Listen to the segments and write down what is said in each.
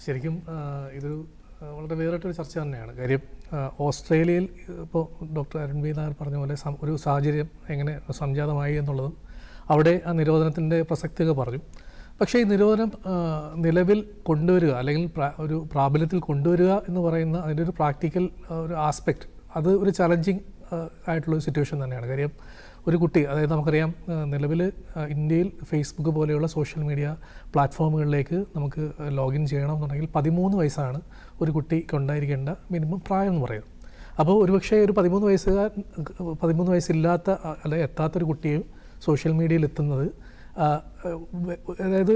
ശരിക്കും ഇതൊരു വളരെ വേറിട്ടൊരു ചർച്ച തന്നെയാണ്. കാര്യം ഓസ്ട്രേലിയയിൽ ഇപ്പോൾ ഡോക്ടർ അരുൺ വി നായർ പറഞ്ഞ പോലെ ഒരു സാഹചര്യം എങ്ങനെ സംജാതമായി എന്നുള്ളതും അവിടെ ആ നിരോധനത്തിൻ്റെ പ്രസക്തിയൊക്കെ പറഞ്ഞു. പക്ഷേ ഈ നിരോധനം നിലവിൽ കൊണ്ടുവരിക അല്ലെങ്കിൽ ഒരു പ്രാബല്യത്തിൽ കൊണ്ടുവരിക എന്ന് പറയുന്ന അതിൻ്റെ ഒരു പ്രാക്ടിക്കൽ ഒരു ആസ്പെക്റ്റ് അത് ഒരു ചലഞ്ചിങ് ആയിട്ടുള്ളൊരു സിറ്റുവേഷൻ തന്നെയാണ്. കാര്യം ഒരു കുട്ടി, അതായത് നമുക്കറിയാം നിലവിൽ ഇന്ത്യയിൽ ഫേസ്ബുക്ക് പോലെയുള്ള സോഷ്യൽ മീഡിയ പ്ലാറ്റ്ഫോമുകളിലേക്ക് നമുക്ക് ലോഗിൻ ചെയ്യണമെന്നുണ്ടെങ്കിൽ 13 വയസ്സാണ് ഒരു കുട്ടിക്ക് ഉണ്ടായിരിക്കേണ്ട മിനിമം പ്രായം എന്ന് പറയുന്നത്. അപ്പോൾ ഒരുപക്ഷെ ഒരു 13 വയസ്സില്ലാത്ത അല്ലെങ്കിൽ എത്താത്തൊരു കുട്ടിയും സോഷ്യൽ മീഡിയയിൽ എത്തുന്നത് അതായത്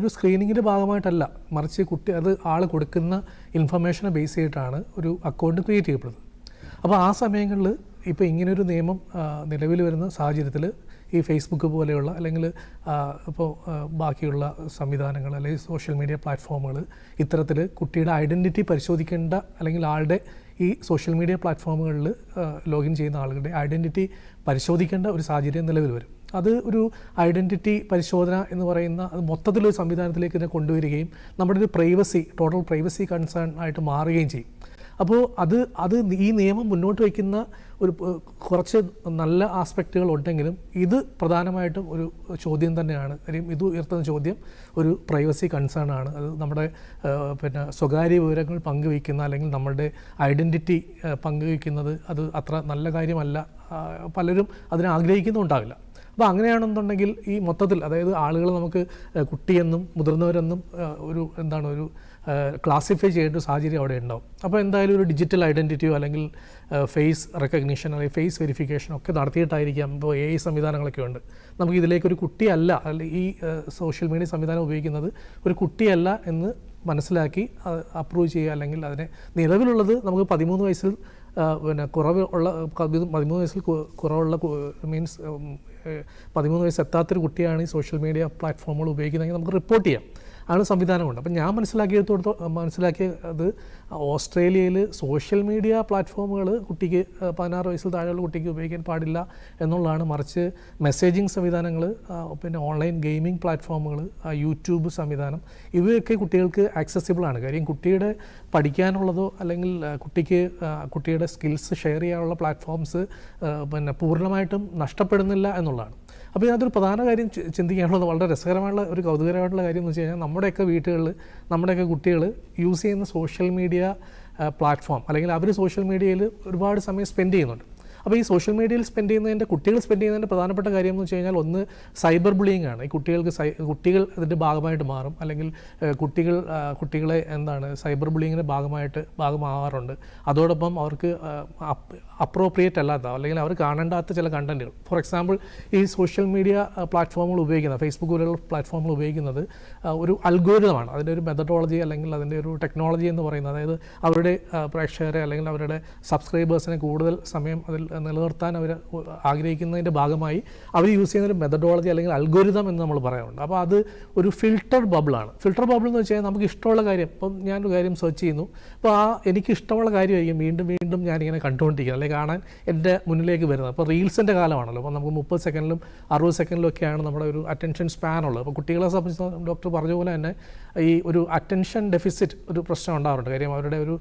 ഒരു സ്ക്രീനിങ്ങിൻ്റെ ഭാഗമായിട്ടല്ല, മറിച്ച് കുട്ടി ആൾ കൊടുക്കുന്ന ഇൻഫർമേഷനെ ബേസ് ചെയ്തിട്ടാണ് ഒരു അക്കൗണ്ട് ക്രിയേറ്റ് ചെയ്യപ്പെടുന്നത്. അപ്പോൾ ആ സമയങ്ങളിൽ ഇപ്പോൾ ഇങ്ങനൊരു നിയമം നിലവിൽ വരുന്ന സാഹചര്യത്തിൽ ഈ ഫേസ്ബുക്ക് പോലെയുള്ള അല്ലെങ്കിൽ ഇപ്പോൾ ബാക്കിയുള്ള സംവിധാനങ്ങൾ അല്ലെങ്കിൽ സോഷ്യൽ മീഡിയ പ്ലാറ്റ്ഫോമുകൾ ഇത്തരത്തിൽ കുട്ടിയുടെ ഐഡൻറ്റിറ്റി പരിശോധിക്കേണ്ട അല്ലെങ്കിൽ ആളുടെ ഈ സോഷ്യൽ മീഡിയ പ്ലാറ്റ്ഫോമുകളിൽ ലോഗിൻ ചെയ്യുന്ന ആളുകളുടെ ഐഡൻറ്റിറ്റി പരിശോധിക്കേണ്ട ഒരു സാഹചര്യം നിലവിൽ വരും. അത് ഒരു ഐഡൻറ്റിറ്റി പരിശോധന എന്ന് പറയുന്ന അത് മൊത്തത്തിലൊരു സംവിധാനത്തിലേക്ക് തന്നെ കൊണ്ടുവരികയും നമ്മുടെ ഒരു ടോട്ടൽ പ്രൈവസി കൺസേൺ ആയിട്ട് മാറുകയും ചെയ്യും. അപ്പോൾ അത് ഈ നിയമം മുന്നോട്ട് വയ്ക്കുന്ന ഒരു കുറച്ച് നല്ല ആസ്പെക്റ്റുകൾ ഉണ്ടെങ്കിലും ഇത് പ്രധാനമായിട്ടും ഒരു ചോദ്യം തന്നെയാണ്. കാര്യം ഇത് ഉയർത്തുന്ന ചോദ്യം ഒരു പ്രൈവസി കൺസേൺ ആണ്. അത് നമ്മുടെ സ്വകാര്യ വിവരങ്ങൾ പങ്കുവയ്ക്കുന്ന അല്ലെങ്കിൽ നമ്മളുടെ ഐഡൻറ്റിറ്റി പങ്കുവയ്ക്കുന്നത് അത് അത്ര നല്ല കാര്യമല്ല. പലരും അതിനെ ആഗ്രഹിക്കുന്നുണ്ടാവില്ല. അപ്പോൾ അങ്ങനെയാണെന്നുണ്ടെങ്കിൽ ഈ മൊത്തത്തിൽ അതായത് ആളുകൾ നമുക്ക് കുട്ടിയെന്നും മുതിർന്നവരെന്നും ഒരു ക്ലാസിഫൈ ചെയ്യേണ്ട സാഹചര്യം അവിടെ ഉണ്ടാവും. അപ്പോൾ എന്തായാലും ഒരു ഡിജിറ്റൽ ഐഡൻറ്റിറ്റിയോ അല്ലെങ്കിൽ ഫേസ് റെക്കഗ്നിഷൻ അല്ലെങ്കിൽ ഫേസ് വെരിഫിക്കേഷൻ ഒക്കെ നടത്തിയിട്ടായിരിക്കാം. ഇപ്പോൾ AI സംവിധാനങ്ങളൊക്കെ ഉണ്ട്. നമുക്ക് ഇതിലേക്കൊരു കുട്ടിയല്ല അല്ലെങ്കിൽ ഈ സോഷ്യൽ മീഡിയ സംവിധാനം ഉപയോഗിക്കുന്നത് ഒരു കുട്ടിയല്ല എന്ന് മനസ്സിലാക്കി അപ്രൂവ് ചെയ്യുക. അല്ലെങ്കിൽ അതിനെ നിലവിലുള്ളത് നമുക്ക് 13 വയസ്സിൽ കുറവുള്ള 13 വയസ്സിൽ കുറവുള്ള മീൻസ് 13 വയസ്സ് എത്താത്തൊരു കുട്ടിയാണ് ഈ സോഷ്യൽ മീഡിയ പ്ലാറ്റ്ഫോമുകൾ ഉപയോഗിക്കുന്നതെങ്കിൽ നമുക്ക് റിപ്പോർട്ട് ചെയ്യാം. ആണ് സംവിധാനമുണ്ട്. അപ്പം ഞാൻ മനസ്സിലാക്കിയത് ഓസ്ട്രേലിയയിൽ സോഷ്യൽ മീഡിയ പ്ലാറ്റ്ഫോമുകൾ കുട്ടിക്ക് 16 വയസ്സിൽ താഴെയുള്ള കുട്ടിക്ക് ഉപയോഗിക്കാൻ പാടില്ല എന്നുള്ളതാണ്. മറിച്ച് മെസ്സേജിങ് സംവിധാനങ്ങൾ, പിന്നെ ഓൺലൈൻ ഗെയിമിംഗ് പ്ലാറ്റ്ഫോമുകൾ, യൂട്യൂബ് സംവിധാനം ഇവയൊക്കെ കുട്ടികൾക്ക് ആക്സസിബിളാണ്. കാര്യം കുട്ടിയുടെ പഠിക്കാനുള്ളതോ അല്ലെങ്കിൽ കുട്ടിയുടെ സ്കിൽസ് ഷെയർ ചെയ്യാനുള്ള പ്ലാറ്റ്ഫോംസ് പൂർണ്ണമായിട്ടും നഷ്ടപ്പെടുന്നില്ല എന്നുള്ളതാണ്. അപ്പോൾ ഇതിനകത്തൊരു പ്രധാന കാര്യം ചിന്തിക്കാനുള്ളത് വളരെ രസകരമായുള്ള ഒരു കൗതുകരമായിട്ടുള്ള കാര്യം എന്ന് വെച്ച് കഴിഞ്ഞാൽ നമ്മുടെയൊക്കെ വീടുകളിൽ നമ്മുടെയൊക്കെ കുട്ടികൾ യൂസ് ചെയ്യുന്ന സോഷ്യൽ മീഡിയ പ്ലാറ്റ്ഫോം അല്ലെങ്കിൽ അവർ സോഷ്യൽ മീഡിയയിൽ ഒരുപാട് സമയം സ്പെൻഡ് ചെയ്യുന്നുണ്ട്. അപ്പോൾ ഈ സോഷ്യൽ മീഡിയയിൽ കുട്ടികൾ സ്പെൻഡ് ചെയ്യുന്നതിൻ്റെ പ്രധാനപ്പെട്ട കാര്യം എന്ന് വെച്ച് കഴിഞ്ഞാൽ ഒന്ന് സൈബർ ബുള്ളിങ് ആണ്. ഈ കുട്ടികൾ ഇതിൻ്റെ ഭാഗമായിട്ട് മാറും അല്ലെങ്കിൽ കുട്ടികളെ സൈബർ ബുള്ളിങ്ങിൻ്റെ ഭാഗമാവാറുണ്ട്. അതോടൊപ്പം അവർക്ക് അപ്രോപ്രിയേറ്റ് അല്ലാത്ത അല്ലെങ്കിൽ അവർ കാണേണ്ടാത്ത ചില കണ്ടൻറ്റുകൾ, ഫോർ എക്സാമ്പിൾ ഈ സോഷ്യൽ മീഡിയ പ്ലാറ്റ്ഫോമുകൾ ഉപയോഗിക്കുന്നത് ഫേസ്ബുക്ക് പോലെയുള്ള പ്ലാറ്റ്ഫോമുകൾ ഉപയോഗിക്കുന്നത് ഒരു അൽഗോരിതമാണ്. അതിൻ്റെ ഒരു മെത്തഡോളജി അല്ലെങ്കിൽ അതിൻ്റെ ഒരു ടെക്നോളജി എന്ന് പറയുന്നത്, അതായത് അവരുടെ പ്രേക്ഷകരെ അല്ലെങ്കിൽ അവരുടെ സബ്സ്ക്രൈബേഴ്സിനെ കൂടുതൽ സമയം അതിൽ നിലനിർത്താൻ അവർ ആഗ്രഹിക്കുന്നതിൻ്റെ ഭാഗമായി അവർ യൂസ് ചെയ്യുന്നൊരു മെത്തഡോളജി അല്ലെങ്കിൽ അൽഗോരിതം എന്ന് നമ്മൾ പറയാറുണ്ട്. അപ്പോൾ അത് ഒരു ഫിൽട്ടർ ബബിളാണ്. ഫിൽട്ടർ ബബിൾ എന്ന് വെച്ച് കഴിഞ്ഞാൽ നമുക്ക് ഇഷ്ടമുള്ള കാര്യം, ഇപ്പം ഞാനൊരു കാര്യം സെർച്ച് ചെയ്യുന്നു, അപ്പോൾ എനിക്ക് ഇഷ്ടമുള്ള കാര്യമായിരിക്കും വീണ്ടും ഞാനിങ്ങനെ കണ്ടുകൊണ്ടിരിക്കുന്നത് അല്ലെങ്കിൽ കാണാൻ എൻ്റെ മുന്നിലേക്ക് വരുന്നത്. അപ്പോൾ റീൽസിൻ്റെ കാലമാണല്ലോ. അപ്പോൾ നമുക്ക് 30 സെക്കൻഡിലും 60 സെക്കൻഡിലും ഒക്കെയാണ് നമ്മുടെ ഒരു അറ്റൻഷൻ സ്പാൻ ഉള്ളത്. അപ്പോൾ കുട്ടികളെ സംബന്ധിച്ച് ഡോക്ടർ പറഞ്ഞ പോലെ തന്നെ ഈ ഒരു അറ്റൻഷൻ ഡെഫിസിറ്റ് ഒരു പ്രശ്നം ഉണ്ടാവാറുണ്ട്. കാര്യം അവരുടെ ഒരു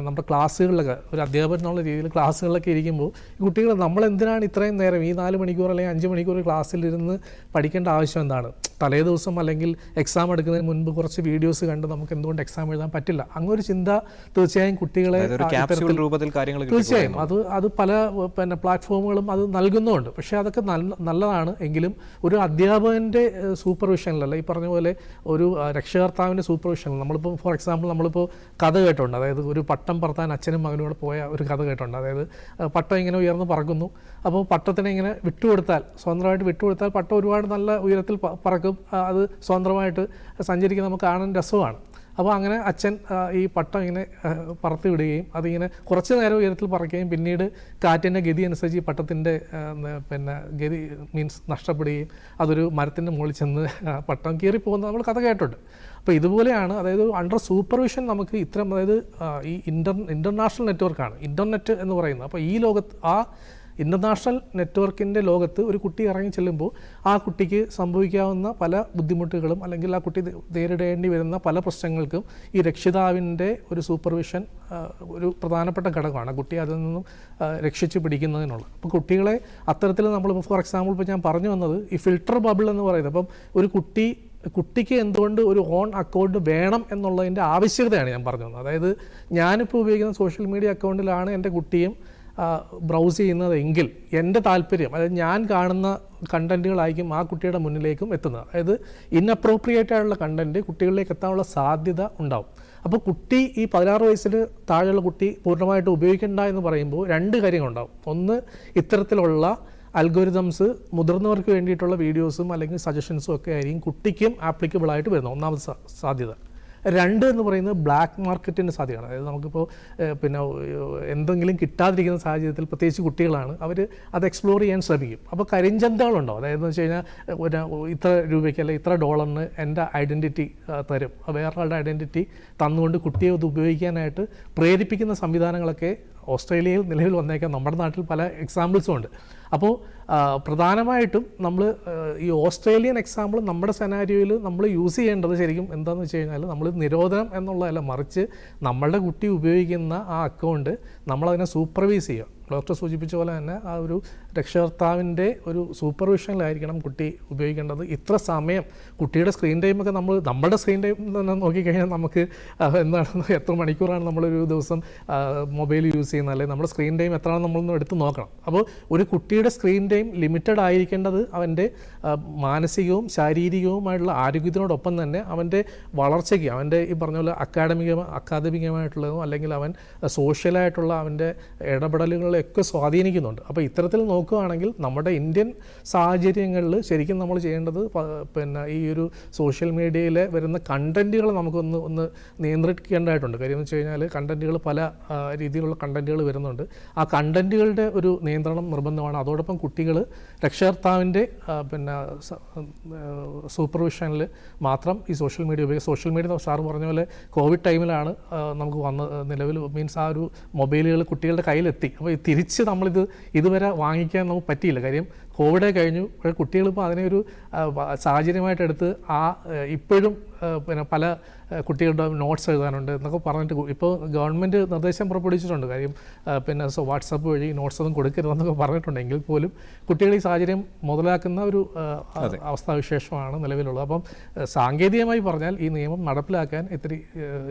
നമ്മുടെ ക്ലാസ്സുകളിലൊക്കെ ഒരു അധ്യാപകൻ എന്നുള്ള രീതിയിൽ ക്ലാസ്സുകളിലൊക്കെ ഇരിക്കുമ്പോൾ കുട്ടികൾ നമ്മളെന്തിനാണ് ഇത്രയും നേരം ഈ 4 മണിക്കൂർ അല്ലെങ്കിൽ 5 മണിക്കൂർ ക്ലാസ്സിലിരുന്ന് പഠിക്കേണ്ട ആവശ്യം എന്താണ്? തലേ ദിവസം അല്ലെങ്കിൽ എക്സാം എടുക്കുന്നതിന് മുൻപ് കുറച്ച് വീഡിയോസ് കണ്ട് നമുക്ക് എന്തുകൊണ്ട് എക്സാം എഴുതാൻ പറ്റില്ല? അങ്ങനൊരു ചിന്ത തീർച്ചയായും കുട്ടികളെ തീർച്ചയായും അത് പല പ്ലാറ്റ്ഫോമുകളും അത് നൽകുന്നുമുണ്ട്. പക്ഷേ അതൊക്കെ നല്ലതാണ്. എങ്കിലും ഒരു അധ്യാപകൻ്റെ സൂപ്പർവിഷനിലല്ല, ഈ പറഞ്ഞ പോലെ ഒരു രക്ഷകർത്താവിൻ്റെ സൂപ്പർവിഷനിൽ നമ്മളിപ്പോൾ ഫോർ എക്സാമ്പിൾ നമ്മളിപ്പോൾ കഥ കേട്ടുണ്ട്. അതായത് ഒരു പട്ടം പറത്താൻ അച്ഛനും മകനും കൂടെ പോയ ഒരു കഥ കേട്ടുണ്ട്. അതായത് പട്ടം ഇങ്ങനെ ഉയർന്ന് പറക്കുന്നു. അപ്പോൾ പട്ടത്തിനെ ഇങ്ങനെ സ്വതന്ത്രമായിട്ട് വിട്ടുകൊടുത്താൽ പട്ടം ഒരുപാട് നല്ല ഉയരത്തിൽ പറക്കും. അത് സ്വതന്ത്രമായിട്ട് സഞ്ചരിക്കുന്ന നമുക്ക് കാണാൻ രസമാണ്. അപ്പോൾ അങ്ങനെ അച്ഛൻ ഈ പട്ടം ഇങ്ങനെ പറത്തി വിടുകയും അതിങ്ങനെ കുറച്ച് നേരം ഉയരത്തിൽ പറക്കുകയും പിന്നീട് കാറ്റിൻ്റെ ഗതി അനുസരിച്ച് ഈ പട്ടത്തിൻ്റെ ഗതി നഷ്ടപ്പെടുകയും അതൊരു മരത്തിൻ്റെ മുകളിൽ ചെന്ന് പട്ടം കീറിപ്പോകുന്നത് നമ്മൾ കഥ കേട്ടിട്ടുണ്ട്. അപ്പോൾ ഇതുപോലെയാണ്, അതായത് അണ്ടർ സൂപ്പർവിഷൻ നമുക്ക് അതായത് ഈ ഇൻ്റർനാഷണൽ നെറ്റ്വർക്കാണ് ഇൻ്റർനെറ്റ് എന്ന് പറയുന്നത്. അപ്പോൾ ഈ ലോകത്ത് ഇൻ്റർനാഷണൽ നെറ്റ്വർക്കിൻ്റെ ലോകത്ത് ഒരു കുട്ടി ഇറങ്ങി ചെല്ലുമ്പോൾ ആ കുട്ടിക്ക് സംഭവിക്കാവുന്ന പല ബുദ്ധിമുട്ടുകളും അല്ലെങ്കിൽ ആ കുട്ടി നേരിടേണ്ടി വരുന്ന പല പ്രശ്നങ്ങൾക്കും ഈ രക്ഷിതാവിൻ്റെ ഒരു സൂപ്പർവിഷൻ ഒരു പ്രധാനപ്പെട്ട ഘടകമാണ്. കുട്ടി അതിൽ നിന്നും രക്ഷിച്ച് പിടിക്കുന്നതിനുള്ള. അപ്പോൾ കുട്ടികളെ അത്തരത്തിൽ നമ്മൾ ഫോർ എക്സാമ്പിൾ ഇപ്പോൾ ഞാൻ പറഞ്ഞു വന്നത് ഈ ഫിൽട്ടർ ബബിൾ എന്ന് പറയുന്നത്, അപ്പം ഒരു കുട്ടിക്ക് എന്തുകൊണ്ട് ഒരു ഓൺ അക്കൗണ്ട് വേണം എന്നുള്ളതിൻ്റെ ആവശ്യകതയാണ് ഞാൻ പറഞ്ഞു വന്നത്. അതായത് ഞാനിപ്പോൾ ഉപയോഗിക്കുന്ന സോഷ്യൽ മീഡിയ അക്കൗണ്ടിലാണ് എൻ്റെ കുട്ടിയും ബ്രൗസ് ചെയ്യുന്നതെങ്കിൽ എൻ്റെ താല്പര്യം, അതായത് ഞാൻ കാണുന്ന കണ്ടൻറ്റുകളായിരിക്കും ആ കുട്ടിയുടെ മുന്നിലേക്കും എത്തുന്നത്. അതായത് ഇൻഅപ്രോപ്രിയേറ്റ് ആയിട്ടുള്ള കണ്ടൻറ്റ് കുട്ടികളിലേക്ക് എത്താനുള്ള സാധ്യത ഉണ്ടാവും. അപ്പോൾ കുട്ടി ഈ 16 വയസ്സിൽ താഴെയുള്ള കുട്ടി പൂർണ്ണമായിട്ട് ഉപയോഗിക്കേണ്ട എന്ന് പറയുമ്പോൾ രണ്ട് കാര്യങ്ങളുണ്ടാവും. ഒന്ന്, ഇത്തരത്തിലുള്ള അൽഗോരിതംസ് മുതിർന്നവർക്ക് വേണ്ടിയിട്ടുള്ള വീഡിയോസും അല്ലെങ്കിൽ സജഷൻസും ഒക്കെ ആയിരിക്കും കുട്ടിക്കും ആപ്ലിക്കബിൾ ആയിട്ട് വരുന്നത്, ഒന്നാമത്തെ സാധ്യത. രണ്ട് എന്ന് പറയുന്നത് ബ്ലാക്ക് മാർക്കറ്റിൻ്റെ സാധ്യതയാണ്. അതായത് നമുക്കിപ്പോൾ പിന്നെ എന്തെങ്കിലും കിട്ടാതിരിക്കുന്ന സാഹചര്യത്തിൽ പ്രത്യേകിച്ച് കുട്ടികളാണ്, അവർ അത് എക്സ്പ്ലോർ ചെയ്യാൻ ശ്രമിക്കും. അപ്പോൾ കരിഞ്ചന്തകളുണ്ടോ, അതായത് വെച്ച് കഴിഞ്ഞാൽ ഇത്ര രൂപയ്ക്ക് അല്ലെങ്കിൽ ഇത്ര ഡോളറിന് എൻ്റെ ഐഡൻറ്റിറ്റി തരും, വേറൊരാളുടെ ഐഡൻറ്റിറ്റി തന്നുകൊണ്ട് കുട്ടിയെ അത് ഉപയോഗിക്കാനായിട്ട് പ്രേരിപ്പിക്കുന്ന സംവിധാനങ്ങളൊക്കെ ഓസ്ട്രേലിയയിൽ നിലവിൽ വന്നേക്കാം. നമ്മുടെ നാട്ടിൽ പല എക്സാമ്പിൾസും ഉണ്ട്. അപ്പോൾ പ്രധാനമായിട്ടും നമ്മൾ ഈ ഓസ്ട്രേലിയൻ എക്സാമ്പിൾ നമ്മുടെ സെനാരിയോയിൽ നമ്മൾ യൂസ് ചെയ്യേണ്ടത് ശരിക്കും എന്താണെന്ന് വെച്ച് കഴിഞ്ഞാൽ നമ്മൾ നിരോധനം എന്നുള്ളതല്ല, മറിച്ച് നമ്മളുടെ കുട്ടി ഉപയോഗിക്കുന്ന ആ അക്കൗണ്ട് നമ്മളതിനെ സൂപ്പർവൈസ് ചെയ്യുക. ഡോക്ടർ സൂചിപ്പിച്ച പോലെ തന്നെ ആ ഒരു രക്ഷകർത്താവിൻ്റെ ഒരു സൂപ്പർവിഷനിലായിരിക്കണം കുട്ടി ഉപയോഗിക്കേണ്ടത്. ഇത്ര സമയം കുട്ടിയുടെ സ്ക്രീൻ ടൈമൊക്കെ നമ്മുടെ സ്ക്രീൻ ടൈം തന്നെ നോക്കിക്കഴിഞ്ഞാൽ നമുക്ക് എന്താണ്, എത്ര മണിക്കൂറാണ് നമ്മളൊരു ദിവസം മൊബൈൽ യൂസ് ചെയ്യുന്നത്, അല്ലെങ്കിൽ നമ്മുടെ സ്ക്രീൻ ടൈം എത്രയാണ് നമ്മളൊന്ന് എടുത്ത് നോക്കണം. അപ്പോൾ ഒരു കുട്ടിയുടെ സ്ക്രീൻ ടൈം ലിമിറ്റഡ് ആയിരിക്കേണ്ടത് അവൻ്റെ മാനസികവും ശാരീരികവുമായിട്ടുള്ള ആരോഗ്യത്തിനോടൊപ്പം തന്നെ അവൻ്റെ വളർച്ചയ്ക്ക്, അവൻ്റെ ഈ പറഞ്ഞ പോലെ അക്കാദമികമായിട്ടുള്ളതും അല്ലെങ്കിൽ അവൻ സോഷ്യലായിട്ടുള്ള അവൻ്റെ ഇടപെടലുകളെയൊക്കെ സ്വാധീനിക്കുന്നുണ്ട്. അപ്പോൾ ഇത്തരത്തിൽ നോക്കുകയാണെങ്കിൽ നമ്മുടെ ഇന്ത്യൻ സാഹചര്യങ്ങളിൽ ശരിക്കും നമ്മൾ ചെയ്യേണ്ടത് പിന്നെ ഈ ഒരു സോഷ്യൽ മീഡിയയിൽ വരുന്ന കണ്ടൻറ്റുകൾ നമുക്കൊന്ന് നിയന്ത്രിക്കേണ്ടതായിട്ടുണ്ട്. കാര്യം എന്ന് വെച്ച് കഴിഞ്ഞാൽ കണ്ടൻറ്റുകൾ പല രീതിയിലുള്ള കണ്ടൻറ്റുകൾ വരുന്നുണ്ട്. ആ കണ്ടൻറ്റുകളുടെ ഒരു നിയന്ത്രണം നിർബന്ധമാണ്. അതോടൊപ്പം കുട്ടികൾ രക്ഷകർത്താവിൻ്റെ പിന്നെ സൂപ്പർവിഷനിൽ മാത്രം ഈ സോഷ്യൽ മീഡിയ ഉപയോഗിക്കുക. സോഷ്യൽ മീഡിയ സാറ് പറഞ്ഞ പോലെ കോവിഡ് ടൈമിലാണ് നമുക്ക് നിലവിൽ മീൻസ് ആ ഒരു മൊബൈലുകൾ കുട്ടികളുടെ കയ്യിലെത്തി. അപ്പോൾ തിരിച്ച് നമ്മളിത് ഇതുവരെ വാങ്ങിക്കാൻ നമുക്ക് പറ്റിയില്ല. കാര്യം കോവിഡ് കഴിഞ്ഞു. കുട്ടികളിപ്പോൾ അതിനെ ഒരു സാഹചര്യമായിട്ടെടുത്ത് ഇപ്പോഴും പിന്നെ പല കുട്ടികളുടെ നോട്ട്സ് എഴുതാനുണ്ട് എന്നൊക്കെ പറഞ്ഞിട്ട് ഇപ്പോൾ ഗവൺമെൻറ് നിർദ്ദേശം പുറപ്പെടുവിച്ചിട്ടുണ്ട്. കാര്യം പിന്നെ വാട്സപ്പ് വഴി നോട്ട്സ് ഒന്നും കൊടുക്കരുതെന്നൊക്കെ പറഞ്ഞിട്ടുണ്ടെങ്കിൽ പോലും കുട്ടികൾ ഈ സാഹചര്യം മുതലാക്കുന്ന ഒരു അവസ്ഥാവിശേഷമാണ് നിലവിലുള്ളത്. അപ്പം സാങ്കേതികമായി പറഞ്ഞാൽ ഈ നിയമം നടപ്പിലാക്കാൻ ഇത്തിരി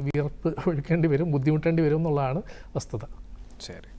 വിയർപ്പ് ഒഴുക്കേണ്ടി വരും, ബുദ്ധിമുട്ടേണ്ടി വരും എന്നുള്ളതാണ് വസ്തുത. ശരി.